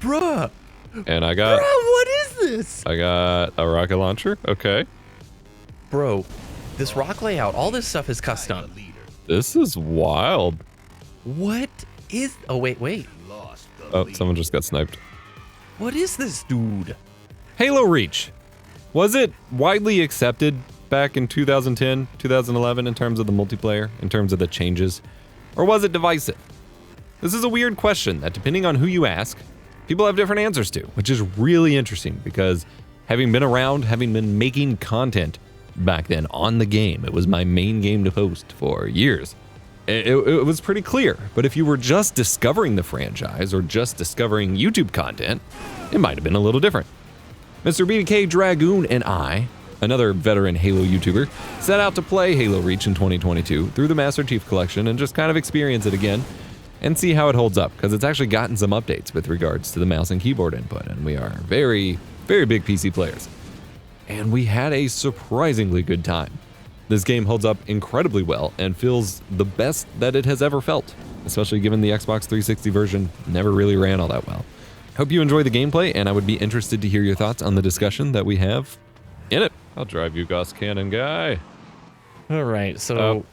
Bruh. And I got... Bruh, what is this? I got a rocket launcher. Okay. Bro, this rock layout, all this stuff is custom. This is wild. What is... Oh, wait. Oh, someone just got sniped. What is this, dude? Halo Reach. Was it widely accepted back in 2010, 2011 in terms of the multiplayer, in terms of the changes? Or was it divisive? This is a weird question that, depending on who you ask, people have different answers to, which is really interesting because having been around, having been making content back then on the game, it was my main game to post for years. It was pretty clear, but if you were just discovering the franchise or just discovering YouTube content, it might have been a little different. Mr. BDK Dragoon and I, another veteran Halo YouTuber, set out to play Halo Reach in 2022 through the Master Chief Collection and just kind of experience it again and see how it holds up, because it's actually gotten some updates with regards to the mouse and keyboard input, and we are very, very big PC players. And we had a surprisingly good time. This game holds up incredibly well and feels the best that it has ever felt, especially given the Xbox 360 version never really ran all that well. Hope you enjoy the gameplay, and I would be interested to hear your thoughts on the discussion that we have in it. I'll drive you, Gauss Cannon guy. All right, so...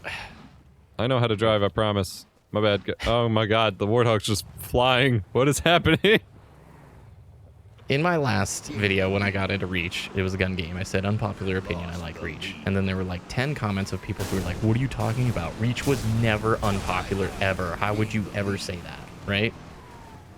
I know how to drive, I promise. My bad. Oh my god, the Warthog's just flying. What is happening? In my last video, when I got into Reach, it was a gun game. I said, unpopular opinion, I like Reach. And then there were like 10 comments of people who were like, what are you talking about? Reach was never unpopular, ever. How would you ever say that, right?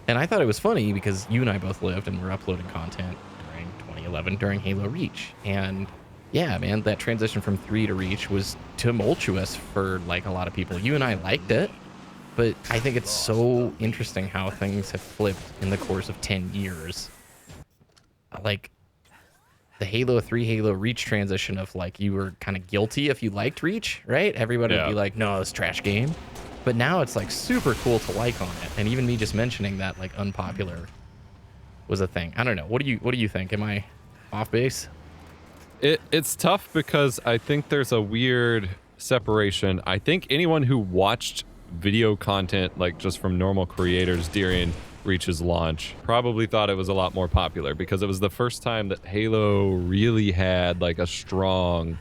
And I thought it was funny because you and I both lived and were uploading content during 2011 during Halo Reach. And yeah, man, that transition from 3 to Reach was tumultuous for like a lot of people. You and I liked it, but I think it's so interesting how things have flipped in the course of 10 years. Like the Halo 3 Halo Reach transition of like you were kind of guilty if you liked Reach, right? Everybody would be like, no, it's a trash game. But now it's like super cool to like on it. And even me just mentioning that like unpopular was a thing. I don't know. What do you think? Am I off base? It's tough because I think there's a weird separation. I think anyone who watched video content like just from normal creators during Reach's launch probably thought it was a lot more popular because it was the first time that Halo really had like a strong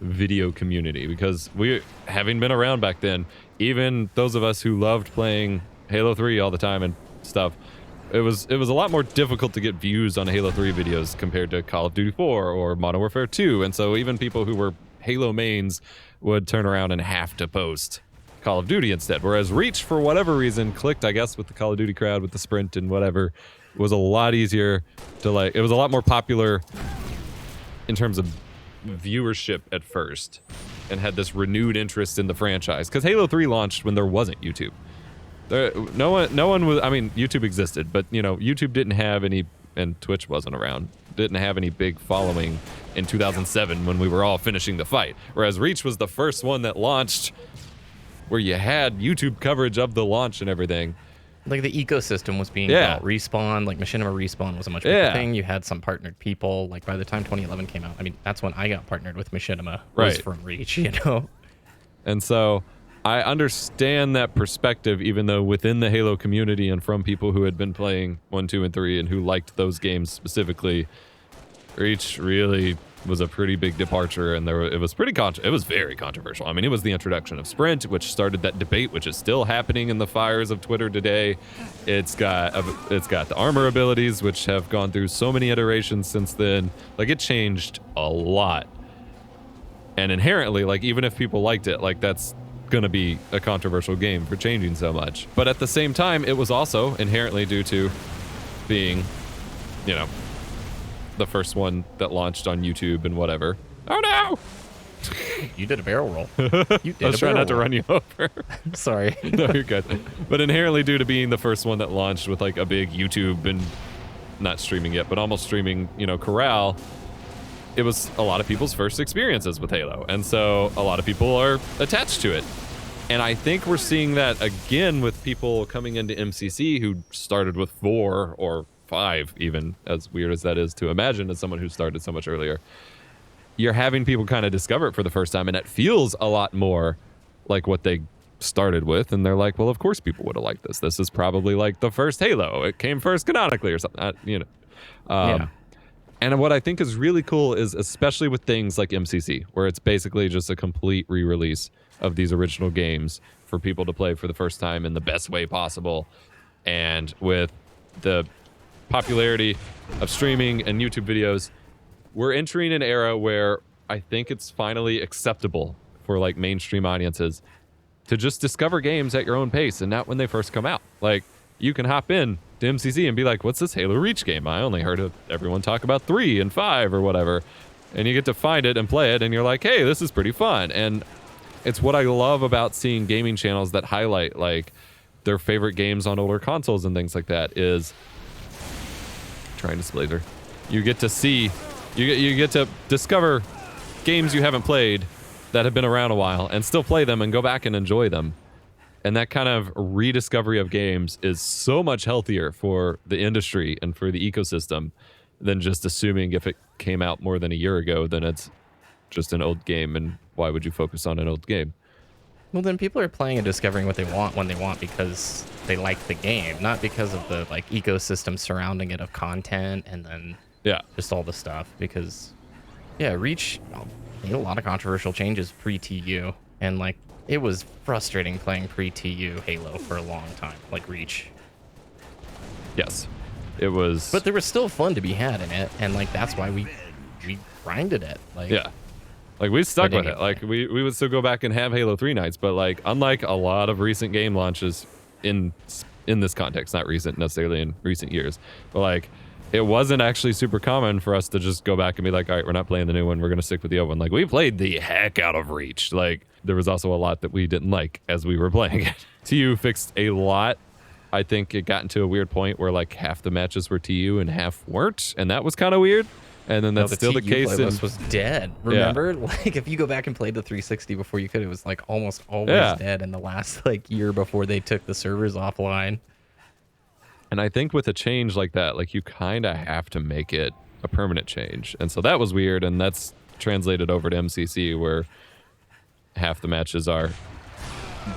video community, because we, having been around back then, even those of us who loved playing Halo 3 all the time and stuff, it was a lot more difficult to get views on Halo 3 videos compared to Call of Duty 4 or Modern Warfare 2, and so even people who were Halo mains would turn around and have to post Call of Duty instead, whereas Reach, for whatever reason, clicked, I guess, with the Call of Duty crowd, with the sprint and whatever, was a lot easier to like, it was a lot more popular in terms of viewership at first, and had this renewed interest in the franchise, because Halo 3 launched when there wasn't YouTube. No one was, I mean, YouTube existed, but, you know, YouTube didn't have any, and Twitch wasn't around, didn't have any big following in 2007 when we were all finishing the fight, whereas Reach was the first one that launched where you had YouTube coverage of the launch and everything. Like the ecosystem was being built. Respawn, like Machinima Respawn was a much bigger thing. You had some partnered people. Like by the time 2011 came out, I mean, that's when I got partnered with Machinima, was from Reach, you know? And so I understand that perspective, even though within the Halo community and from people who had been playing 1, 2, and 3 and who liked those games specifically, Reach really was a pretty big departure, and it was very controversial. I mean, it was the introduction of Sprint, which started that debate, which is still happening in the fires of Twitter today. It's got the armor abilities, which have gone through so many iterations since then. Like, it changed a lot, and inherently, like, even if people liked it, like, that's gonna be a controversial game for changing so much. But at the same time, it was also inherently due to being, you know, the first one that launched on YouTube and whatever. Oh no! You did a barrel roll. You did I was trying not to run you over. Sorry. No, you're good. But inherently due to being the first one that launched with like a big YouTube and not streaming yet, but almost streaming, you know, corral, it was a lot of people's first experiences with Halo. And so a lot of people are attached to it. And I think we're seeing that again with people coming into MCC who started with 4 or 5, even, as weird as that is to imagine as someone who started so much earlier. You're having people kind of discover it for the first time, and it feels a lot more like what they started with, and they're like, well, of course people would have liked this. This is probably like the first Halo. It came first canonically or something, you know. Yeah. And what I think is really cool is, especially with things like MCC, where it's basically just a complete re-release of these original games for people to play for the first time in the best way possible. And with the popularity of streaming and YouTube videos, we're entering an era where I think it's finally acceptable for like mainstream audiences to just discover games at your own pace and not when they first come out. Like, you can hop in to MCC and be like, what's this Halo Reach game? I only heard of everyone talk about 3 and 5 or whatever. And you get to find it and play it, and you're like, hey, this is pretty fun. And it's what I love about seeing gaming channels that highlight like their favorite games on older consoles and things like that is trying to splazer. You get to see, you get to discover games you haven't played that have been around a while and still play them and go back and enjoy them. And that kind of rediscovery of games is so much healthier for the industry and for the ecosystem than just assuming if it came out more than a year ago, then it's just an old game, and why would you focus on an old game? Well, then people are playing and discovering what they want when they want because they like the game, not because of the like ecosystem surrounding it of content and then just all the stuff. Because Reach made a lot of controversial changes pre-TU, and like it was frustrating playing pre-TU Halo for a long time, like Reach. Yes, it was. But there was still fun to be had in it, and like that's why we grinded it. Like like we stuck with it. Like we would still go back and have Halo 3 nights, but like unlike a lot of recent game launches in this context, not recent necessarily in recent years, but like it wasn't actually super common for us to just go back and be like, all right, we're not playing the new one, we're gonna stick with the old one. Like we played the heck out of Reach. Like there was also a lot that we didn't like as we were playing it. TU fixed a lot. I think it got into a weird point where like half the matches were TU and half weren't, and that was kind of weird. And then that's still the case. Playlist was dead. Remember, like if you go back and played the 360 before you could, it was like almost always dead in the last like year before they took the servers offline. And I think with a change like that, like you kind of have to make it a permanent change. And so that was weird, and that's translated over to MCC where half the matches are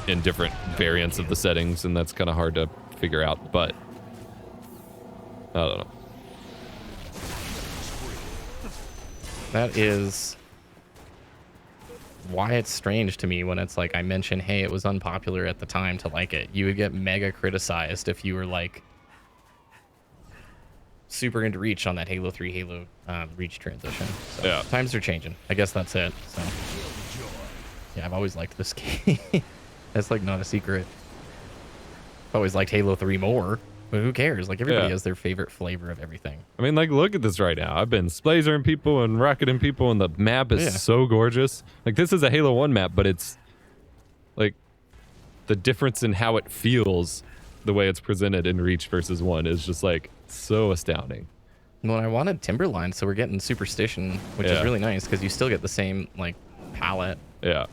in different variants of the settings, and that's kind of hard to figure out, but I don't know. That is why it's strange to me when it's like I mention, hey, it was unpopular at the time to like it. You would get mega criticized if you were like super into Reach on that Halo 3 Halo Reach transition. So times are changing. I guess that's it. So yeah, I've always liked this game. That's like not a secret. I've always liked Halo 3 more. But who cares? Like everybody has their favorite flavor of everything. I mean, like look at this right now. I've been splazering people and rocketing people, and the map is so gorgeous. Like this is a Halo 1 map, but it's like the difference in how it feels, the way it's presented in Reach versus 1 is just like so astounding. Well, I wanted Timberline, so we're getting Superstition, which is really nice because you still get the same like palette. Yeah.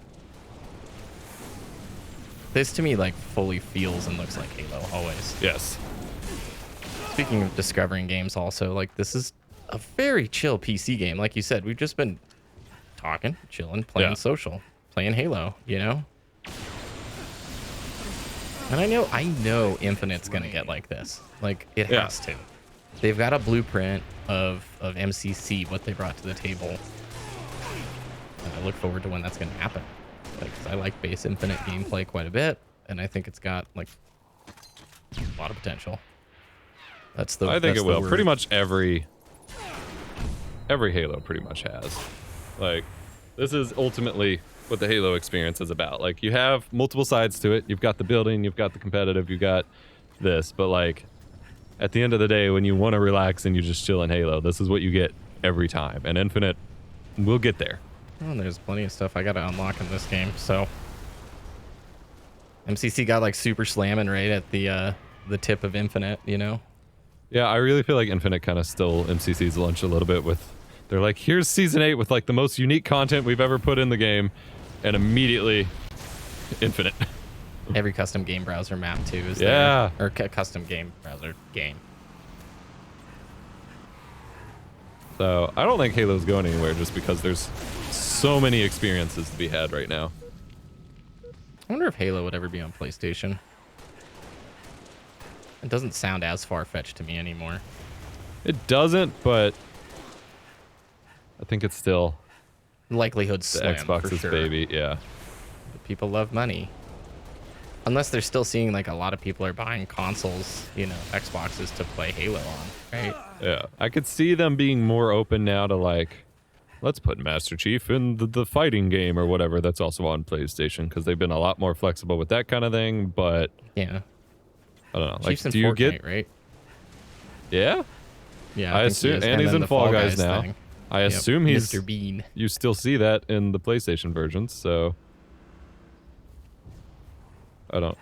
This to me like fully feels and looks like Halo always. Yes. Speaking of discovering games also, like this is a very chill PC game. Like you said, we've just been talking, chilling, playing social, playing Halo, you know? And I know Infinite's gonna get like this. Like it has to. They've got a blueprint of MCC, what they brought to the table. And I look forward to when that's gonna happen. Like, 'cause I like base Infinite gameplay quite a bit, and I think it's got like a lot of potential. I think it will. Word. Pretty much every Halo pretty much has. Like, this is ultimately what the Halo experience is about. Like, you have multiple sides to it. You've got the building, you've got the competitive, you've got this. But like, at the end of the day, when you want to relax and you just chill in Halo, this is what you get every time. And Infinite will get there. Oh, there's plenty of stuff I got to unlock in this game. So, MCC got like super slamming right at the tip of Infinite, you know? Yeah, I really feel like Infinite kind of stole MCC's lunch a little bit with, they're like, here's Season 8 with like the most unique content we've ever put in the game, and immediately, Infinite. Every custom game browser map too is there. Or custom game browser game. So, I don't think Halo's going anywhere just because there's so many experiences to be had right now. I wonder if Halo would ever be on PlayStation. It doesn't sound as far-fetched to me anymore. It doesn't, but I think it's still Likelihood the slim, Xbox's for sure. baby. Yeah. But people love money. Unless they're still seeing like a lot of people are buying consoles, you know, Xboxes to play Halo on, right? Yeah. I could see them being more open now to like, let's put Master Chief in the fighting game or whatever that's also on PlayStation, because they've been a lot more flexible with that kind of thing. But Yeah. I don't know. Like, Chief's in do you Fortnite, get? right? Yeah. Yeah, I think he assume, is. and he's then in the Fall Guys now. thing. I Yep, assume he's Mr. Bean. You still see that in the PlayStation versions, so I don't.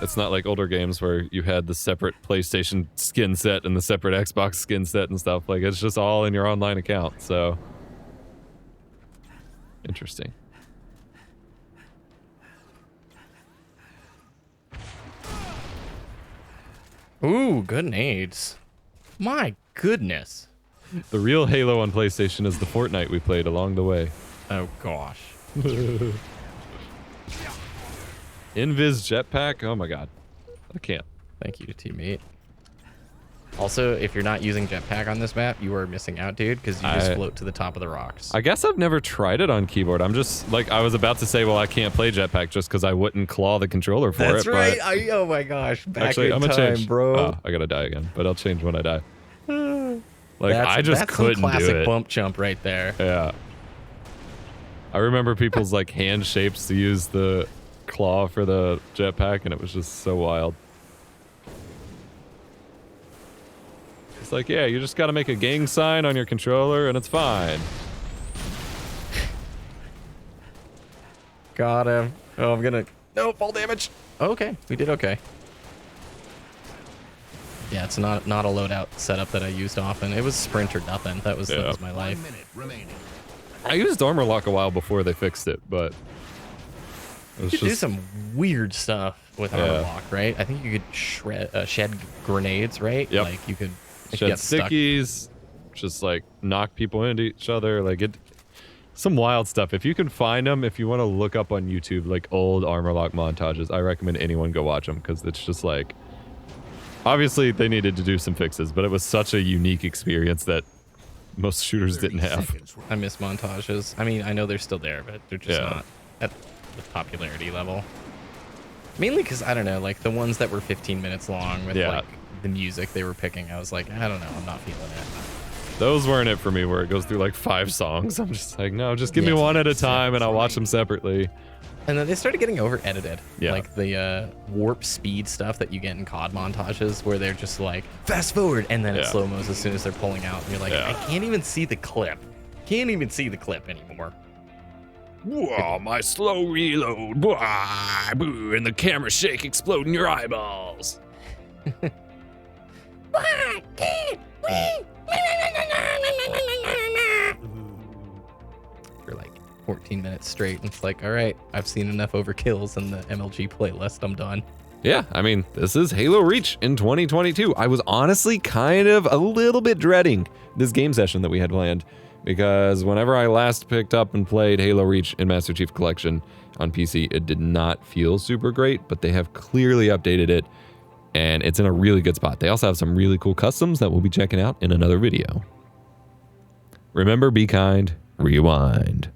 It's not like older games where you had the separate PlayStation skin set and the separate Xbox skin set and stuff. Like, it's just all in your online account. So interesting. Ooh, good nades. My goodness. The real Halo on PlayStation is the Fortnite we played along the way. Oh gosh. Invis jetpack? Oh my god. I can't. Thank you, teammate. Also, if you're not using jetpack on this map, you are missing out, dude, because you just float to the top of the rocks. I guess I've never tried it on keyboard. I'm just, like, I was about to say, well, I can't play jetpack just because I wouldn't claw the controller for That's it. right. But Oh my gosh. Back actually, in I'm gonna time, change. bro. Oh, I gotta die again, but I'll change when I die. Like, I just that's couldn't some classic do it. bump jump right there. Yeah. I remember people's, like, hand shapes to use the claw for the jetpack, and it was just so wild. It's like, yeah, you just gotta make a gang sign on your controller, and it's fine. Got him. Oh, I'm gonna... No, fall damage. Okay, we did okay. Yeah, it's not a loadout setup that I used often. It was sprint or nothing. That was my life. I used armor lock a while before they fixed it, but it was You could just do some weird stuff with armor lock, right? I think you could shed grenades, right? Yep. Like you could shed get stuck. stickies, just like knock people into each other, like it. Some wild stuff. If you can find them, if you want to look up on YouTube like old armor lock montages, I recommend anyone go watch them because it's just like. Obviously, they needed to do some fixes, but it was such a unique experience that most shooters didn't have. I miss montages. I mean, I know they're still there, but they're just not at the popularity level. Mainly because, I don't know, like the ones that were 15 minutes long with like the music they were picking, I was like, I don't know, I'm not feeling it. Those weren't it for me where it goes through like 5 songs. I'm just like, no, just give me one at a time and I'll watch them separately. And then they started getting over-edited. Yeah. Like the warp speed stuff that you get in COD montages where they're just like, fast forward, and then it slow-mos as soon as they're pulling out. And you're like, I can't even see the clip. Can't even see the clip anymore. Whoa, my slow reload. Wah, boo, and the camera shake exploding your eyeballs. For like 14 minutes straight. And it's like, all right, I've seen enough overkills in the MLG playlist. I'm done. Yeah, I mean, this is Halo Reach in 2022. I was honestly kind of a little bit dreading this game session that we had planned because whenever I last picked up and played Halo Reach in Master Chief Collection on PC, it did not feel super great, but they have clearly updated it and it's in a really good spot. They also have some really cool customs that we'll be checking out in another video. Remember, be kind, rewind.